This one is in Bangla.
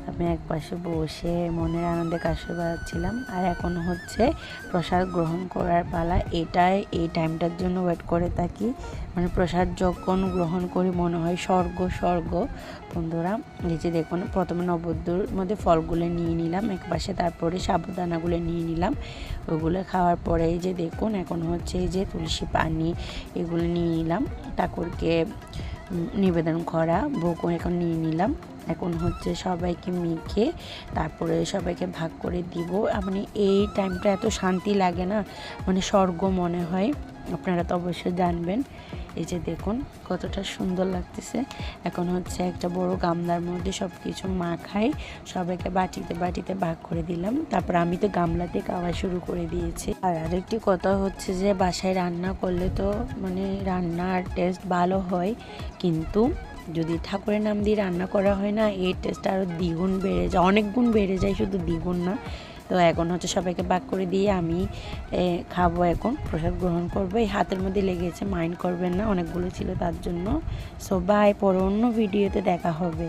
আমি এক পাশে বসে মনের আনন্দে কাশি বাজাচ্ছিলাম। আর এখন হচ্ছে প্রসাদ গ্রহণ করার পালা। এই টাইমটার জন্য ওয়েট করে থাকি। মানে প্রসাদ যখন গ্রহণ করি মনে হয় স্বর্গ স্বর্গ। বন্ধুরা এই যে দেখুন, প্রথমে নৈবেদ্যর মধ্যে ফলগুলো নিয়ে নিলাম এক পাশে, তারপরে সাবুদানাগুলো নিয়ে নিলাম। ওগুলো খাওয়ার পরে এই যে দেখুন এখন হচ্ছে এই যে তুলসী পানি এগুলো নিয়ে নিলাম। ঠাকুরকে নিবেদন করা ভোগ এখন নিয়ে নিলাম। এখন হচ্ছে সবাইকে মেখে তারপরে সবাইকে ভাগ করে দিব। মানে এই টাইমটা এত শান্তি লাগে না, মানে স্বর্গ মনে হয়। আপনারা তো অবশ্যই জানবেন। এই যে দেখুন কতটা সুন্দর লাগতেছে। এখন হচ্ছে একটা বড় গামলার মধ্যে সব কিছু মাখাই সবাইকে বাটিতে বাটিতে ভাগ করে দিলাম। তারপর আমি তো গামলাতে খাওয়া শুরু করে দিয়েছি। আর আরেকটি কথা হচ্ছে যে বাসায় রান্না করলে তো মানে রান্নার টেস্ট ভালো হয়, কিন্তু যদি ঠাকুরের নাম দিয়ে রান্না করা হয় না, এই টেস্টটা আরও দ্বিগুণ বেড়ে যায়, অনেক গুণ বেড়ে যায়, শুধু দ্বিগুণ না। তো এখন হচ্ছে সবাইকে ভাগ করে দিয়ে আমি খাবো, এখন প্রসাদ গ্রহণ করবো। এই হাতের মধ্যে লেগেছে, মাইন্ড করবেন না, অনেকগুলো ছিল তার জন্য। সো বাই, পরে অন্য ভিডিওতে দেখা হবে।